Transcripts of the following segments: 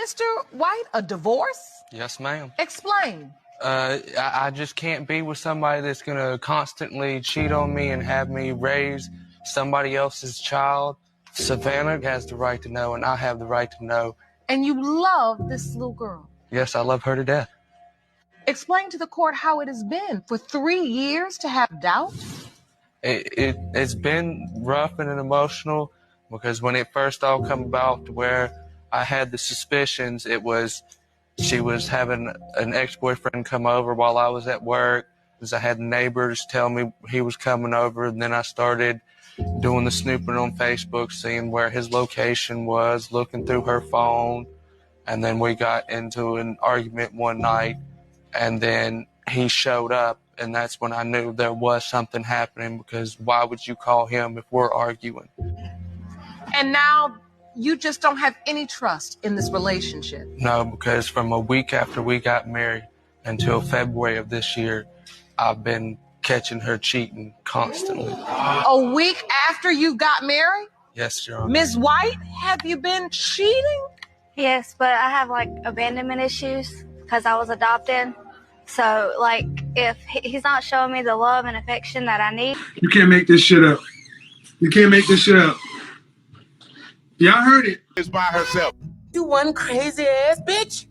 Mr. White, a divorce? Yes, ma'am. Explain. I just can't be with somebody that's going to constantly cheat on me and have me raise somebody else's child. Savannah has the right to know, and I have the right to know. And you love this little girl? Yes, I love her to death. Explain to the court how it has been for 3 years to have doubt. It's been rough and emotional because when it first all come about to where I had the suspicions, it was she was having an ex-boyfriend come over while I was at work, because I had neighbors tell me he was coming over, and then I started doing the snooping on Facebook, seeing where his location was, looking through her phone, and then we got into an argument one night, and then he showed up, and that's when I knew there was something happening, because why would you call him if we're arguing? And now you just don't have any trust in this relationship. No, because from a week after we got married until February of this year, I've been catching her cheating constantly. A week after you got married? Yes, Your Honor. Ms. White, have you been cheating? Yes, but I have like abandonment issues because I was adopted. So like if he's not showing me the love and affection that I need. You can't make this shit up. You can't make this shit up. Y'all heard it. It's by herself. You one crazy ass bitch.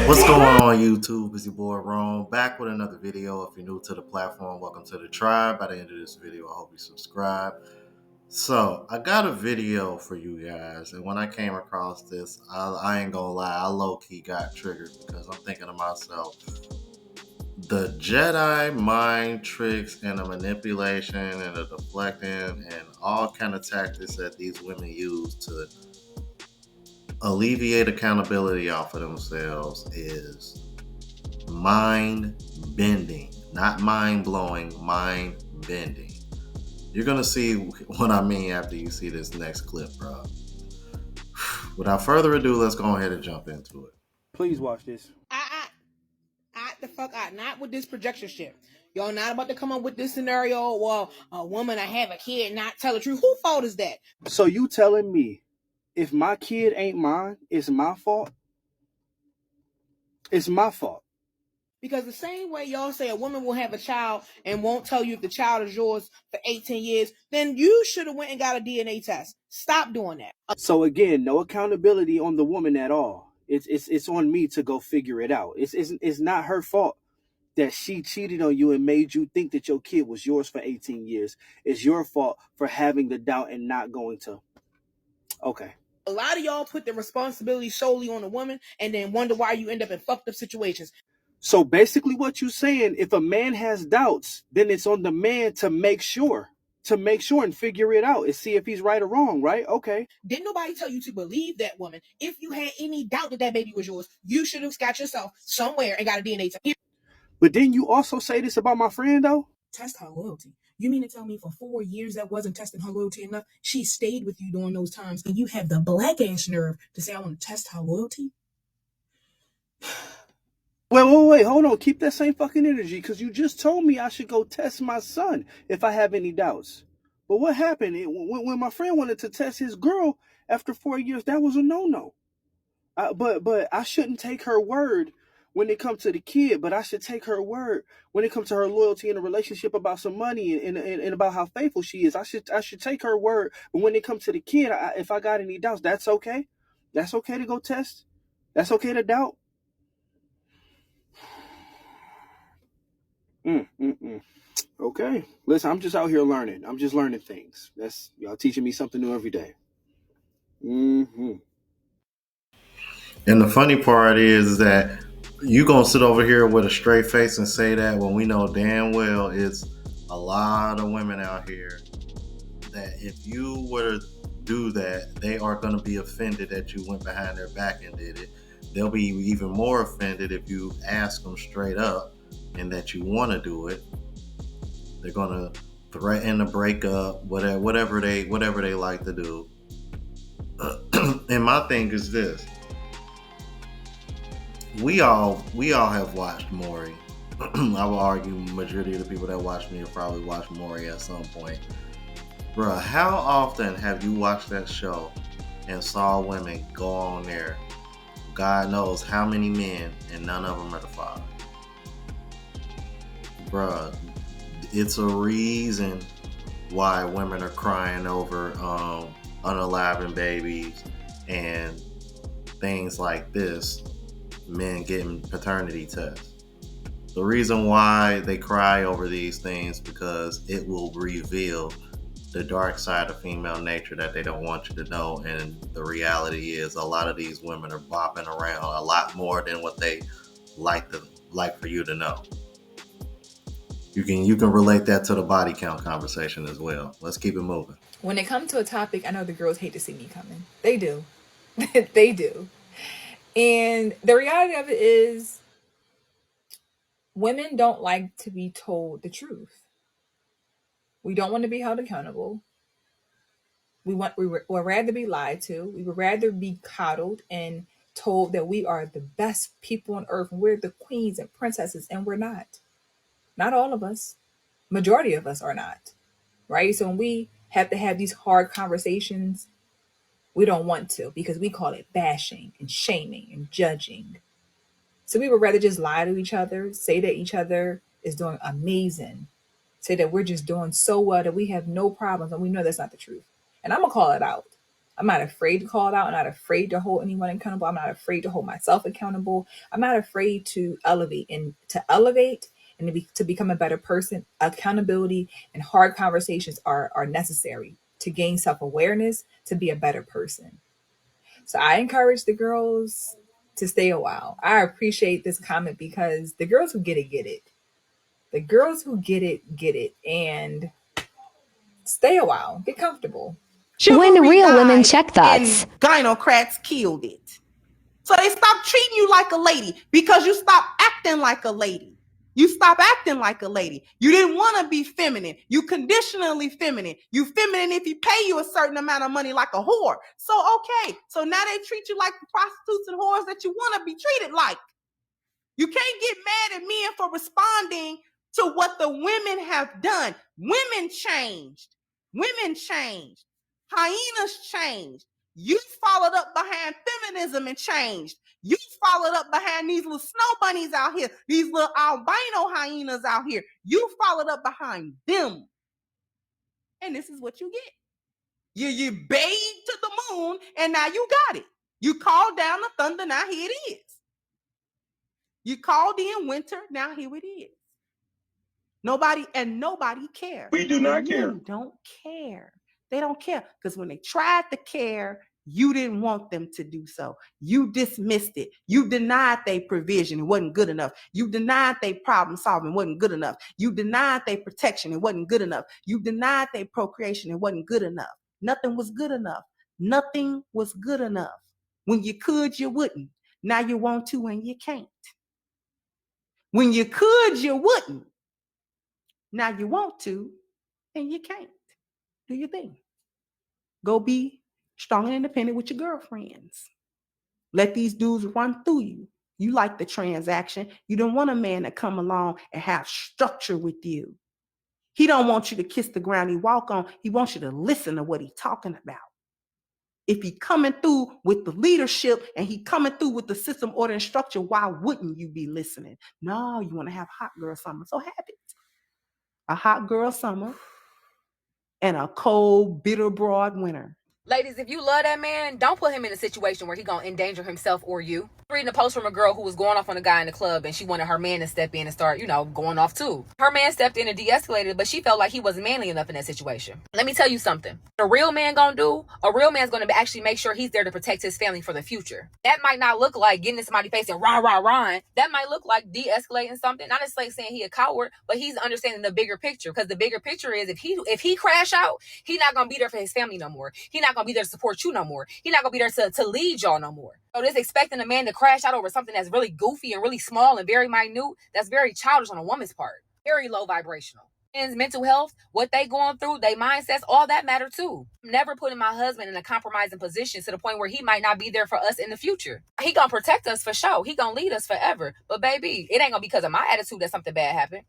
What's going on YouTube? It's your boy Rome back with another video. If you're new to the platform, welcome to the tribe. By the end of this video, I hope you subscribe. So I got a video for you guys, and when I came across this, I ain't gonna lie, I low-key got triggered because I'm thinking to myself, the Jedi mind tricks and the manipulation and the deflecting and all kind of tactics that these women use to alleviate accountability off of themselves is mind-bending. Not mind-blowing, mind-bending. You're going to see what I mean after you see this next clip, bro. Without further ado, let's go ahead and jump into it. Please watch this. The fuck out. Not with this projection shit. Y'all not about to come up with this scenario, well, a woman I have a kid not tell the truth. Who fault is that? So you telling me if my kid ain't mine, it's my fault? It's my fault. Because the same way y'all say a woman will have a child and won't tell you if the child is yours for 18 years, then you should have went and got a DNA test. Stop doing that. So again, no accountability on the woman at all. It's on me to go figure it out. It's not her fault that she cheated on you and made you think that your kid was yours for 18 years. It's your fault for having the doubt and not going to. Okay. A lot of y'all put the responsibility solely on the woman and then wonder why you end up in fucked up situations. So basically what you're saying, if a man has doubts, then it's on the man to make sure and figure it out and see if he's right or wrong, right? Okay. Didn't nobody tell you to believe that woman? If you had any doubt that that baby was yours, you should have got yourself somewhere and got a DNA test. But didn't you also say this about my friend, though? Test her loyalty. You mean to tell me for 4 years that wasn't testing her loyalty enough? She stayed with you during those times, and you have the black ass nerve to say I want to test her loyalty? Wait, hold on. Keep that same fucking energy, because you just told me I should go test my son if I have any doubts. But what happened? When my friend wanted to test his girl after 4 years, that was a no-no. But I shouldn't take her word when it comes to the kid, but I should take her word when it comes to her loyalty in a relationship about some money and about how faithful she is. I should take her word. But when it comes to the kid, if I got any doubts, that's okay. That's okay to go test. That's okay to doubt. Okay. Listen, I'm just out here learning. I'm just learning things. That's y'all teaching me something new every day. And the funny part is that you gonna sit over here with a straight face and say that when we know damn well it's a lot of women out here that if you were to do that, they are gonna be offended that you went behind their back and did it. They'll be even more offended if you ask them straight up and that you want to do it. They're gonna threaten to break up, whatever they like to do. And my thing is this: we all have watched Maury. I will argue majority of the people that watch me have probably watched Maury at some point. Bruh, how often have you watched that show and saw women go on there, God knows how many men, and none of them are the father? Bruh, it's a reason why women are crying over unaliving babies and things like this, men getting paternity tests. The reason why they cry over these things because it will reveal the dark side of female nature that they don't want you to know. And the reality is a lot of these women are bopping around a lot more than what they like for you to know. You can relate that to the body count conversation as well. Let's keep it moving. When it comes to a topic, I know the girls hate to see me coming. They do. They do. And the reality of it is women don't like to be told the truth. We don't want to be held accountable. We would rather be lied to. We would rather be coddled and told that we are the best people on earth and we're the queens and princesses, and we're not. Not all of us. Majority of us are not. Right? So when we have to have these hard conversations, we don't want to because we call it bashing and shaming and judging. So we would rather just lie to each other, say that each other is doing amazing, say that we're just doing so well that we have no problems, and we know that's not the truth. And I'm going to call it out. I'm not afraid to call it out. I'm not afraid to hold anyone accountable. I'm not afraid to hold myself accountable. I'm not afraid to elevate and to become a better person. Accountability and hard conversations are necessary to gain self-awareness, to be a better person. So I encourage the girls to stay a while. I appreciate this comment because the girls who get it, get it. The girls who get it, and stay a while. Get comfortable. When real women check thoughts. Gynocrats killed it. So they stopped treating you like a lady because you stopped acting like a lady. You stop acting like a lady. You didn't want to be feminine. You conditionally feminine. You feminine if you pay you a certain amount of money like a whore. So, okay. So now they treat you like the prostitutes and whores that you want to be treated like. You can't get mad at men for responding to what the women have done. Women changed. Women changed. Hyenas changed. You followed up behind feminism and changed. You followed up behind these little snow bunnies out here, these little albino hyenas out here. You followed up behind them. And this is what you get. You bathed to the moon, and now you got it. You called down the thunder, now here it is. You called in winter, now here it is. Nobody cares. We do not care. Men don't care. They don't care because when they tried to care, you didn't want them to do so. You dismissed it. You denied their provision. It wasn't good enough. You denied their problem solving. It wasn't good enough. You denied their protection. It wasn't good enough. You denied their procreation. It wasn't good enough. Nothing was good enough. Nothing was good enough. When you could, you wouldn't. Now you want to and you can't. When you could, you wouldn't. Now you want to and you can't. Do your thing. Go be strong and independent with your girlfriends. Let these dudes run through you. You like the transaction. You don't want a man to come along and have structure with you. He don't want you to kiss the ground he walk on. He wants you to listen to what he's talking about. If he coming through with the leadership and he coming through with the system, order, and structure, why wouldn't you be listening? No, you want to have hot girl summer. So have it. A hot girl summer and a cold, bitter, broad winter. Ladies, if you love that man, don't put him in a situation where he gonna endanger himself or you. Reading a post from a girl who was going off on a guy in the club and she wanted her man to step in and start, going off too. Her man stepped in and de-escalated, but she felt like he wasn't manly enough in that situation. Let me tell you something. What a real man gonna do, a real man's gonna actually make sure he's there to protect his family for the future. That might not look like getting in somebody's face and rah. That might look like de-escalating something. Not necessarily saying he a coward, but he's understanding the bigger picture. Because the bigger picture is if he crash out, he's not gonna be there for his family no more. He's not gonna be there to support you no more. He's not gonna be there to lead y'all no more. So this expecting a man to crash out over something that's really goofy and really small and very minute, that's very childish on a woman's part. Very low vibrational. And mental health, what they going through, their mindsets, all that matter too. I'm never putting my husband in a compromising position to the point where he might not be there for us in the future. He gonna protect us for sure. He gonna lead us forever. But baby, it ain't gonna be because of my attitude that something bad happened.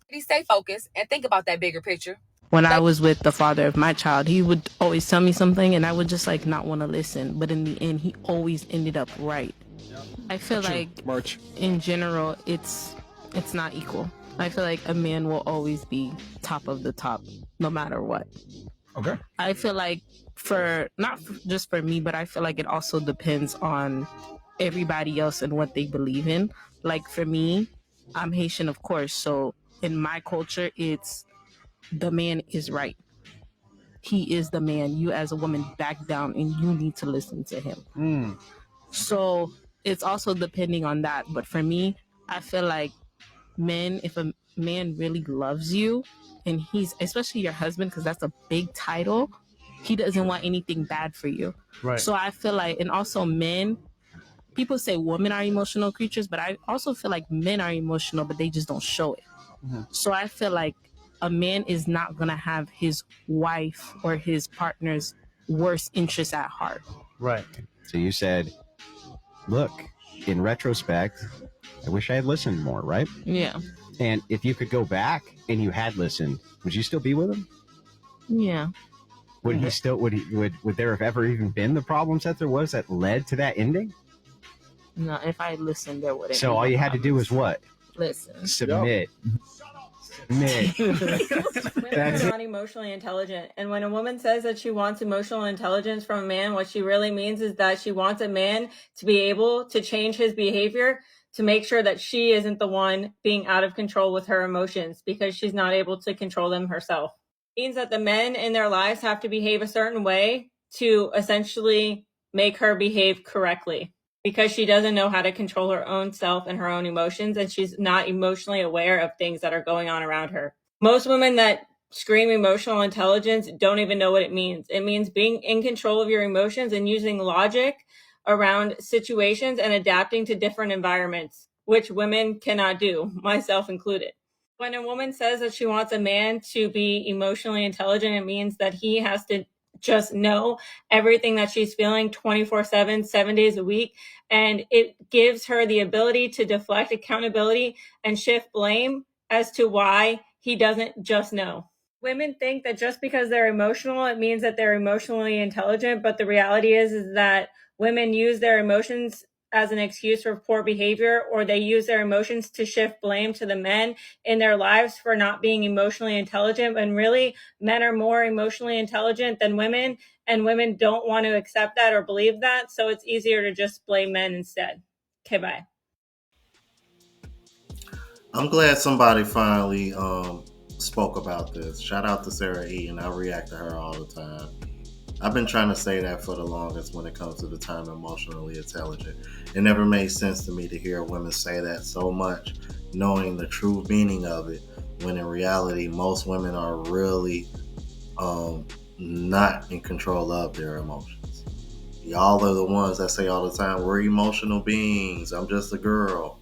He stay focused and think about that bigger picture. When I was with the father of my child, he would always tell me something and I would just like not want to listen. But in the end, he always ended up right. I feel like in general, it's not equal. I feel like a man will always be top of the top, no matter what. Okay. I feel like not just for me, but I feel like it also depends on everybody else and what they believe in. Like for me, I'm Haitian, of course. So in my culture, it's the man is right. He is the man. You as a woman back down and you need to listen to him. So it's also depending on that. But for me, I feel like if a man really loves you and he's, especially your husband, because that's a big title, he doesn't want anything bad for you. Right. So I feel like, and also men, people say women are emotional creatures, but I also feel like men are emotional, but they just don't show it. So I feel like a man is not going to have his wife or his partner's worst interests at heart. Right. So you said, look, in retrospect, I wish I had listened more, right? Yeah. And if you could go back and you had listened, would you still be with him? Yeah. Would he still, would there have ever even been the problems that there was that led to that ending? No, if I listened, there wouldn't. So all you had to do was what? Listen. Submit. Submit. Women are not emotionally intelligent. And when a woman says that she wants emotional intelligence from a man, what she really means is that she wants a man to be able to change his behavior to make sure that she isn't the one being out of control with her emotions because she's not able to control them herself. It means that the men in their lives have to behave a certain way to essentially make her behave correctly because she doesn't know how to control her own self and her own emotions, and she's not emotionally aware of things that are going on around her. Most women that scream emotional intelligence don't even know what it means. It means being in control of your emotions and using logic around situations and adapting to different environments, which women cannot do, myself included. When a woman says that she wants a man to be emotionally intelligent, it means that he has to just know everything that she's feeling 24/7, 7 days a week. And it gives her the ability to deflect accountability and shift blame as to why he doesn't just know. Women think that just because they're emotional, it means that they're emotionally intelligent. But the reality is that women use their emotions as an excuse for poor behavior, or they use their emotions to shift blame to the men in their lives for not being emotionally intelligent. When really, men are more emotionally intelligent than women, and women don't want to accept that or believe that. So it's easier to just blame men instead. Okay, bye. I'm glad somebody finally spoke about this. Shout out to Sarah E, and I react to her all the time. I've been trying to say that for the longest when it comes to the term emotionally intelligent. It never made sense to me to hear women say that so much, knowing the true meaning of it, when in reality, most women are really not in control of their emotions. Y'all are the ones that say all the time, we're emotional beings, I'm just a girl.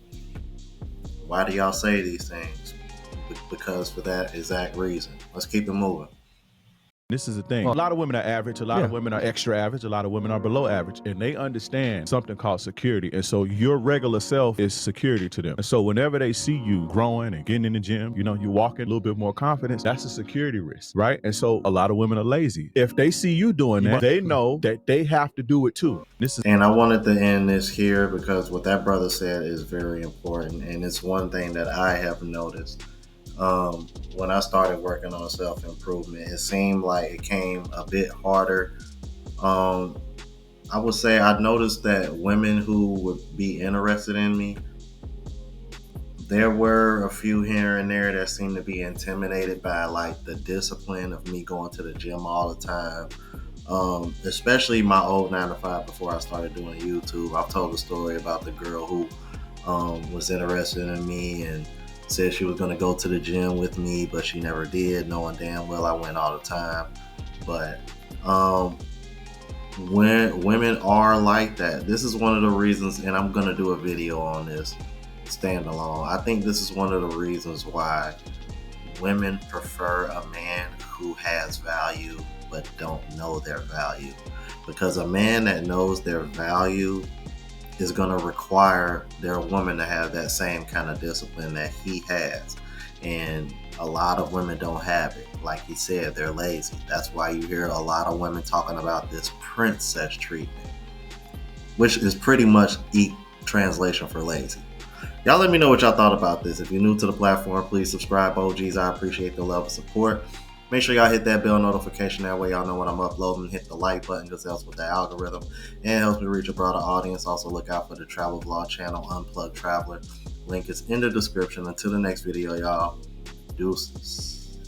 Why do y'all say these things? Because for that exact reason. Let's keep it moving. This is the thing. A lot of women are average. A lot of women are extra average. A lot of women are below average. And they understand something called security. And so your regular self is security to them. And so whenever they see you growing and getting in the gym, you know, you walking a little bit more confidence, that's a security risk, right? And so a lot of women are lazy. If they see you doing that, they know that they have to do it too. And I wanted to end this here because what that brother said is very important. And it's one thing that I have noticed. When I started working on self-improvement, it seemed like it came a bit harder. I would say I noticed that women who would be interested in me, there were a few here and there that seemed to be intimidated by like the discipline of me going to the gym all the time. Especially my old 9-to-5 before I started doing YouTube. I've told the story about the girl who was interested in me and said she was going to go to the gym with me, but she never did, knowing damn well I went all the time. But when women are like that, this is one of the reasons, and I'm going to do a video on this standalone. I think this is one of the reasons why women prefer a man who has value but don't know their value. Because a man that knows their value is going to require their woman to have that same kind of discipline that he has. And a lot of women don't have it. Like he said, they're lazy. That's why you hear a lot of women talking about this princess treatment, which is pretty much translation for lazy. Y'all let me know what y'all thought about this. If you're new to the platform, please subscribe. OGs, I appreciate the love and support. Make sure y'all hit that bell notification. That way y'all know when I'm uploading. Hit the like button because it helps with the algorithm and helps me reach a broader audience. Also look out for the travel vlog channel, Unplugged Traveler. Link is in the description. Until the next video, y'all. Deuces.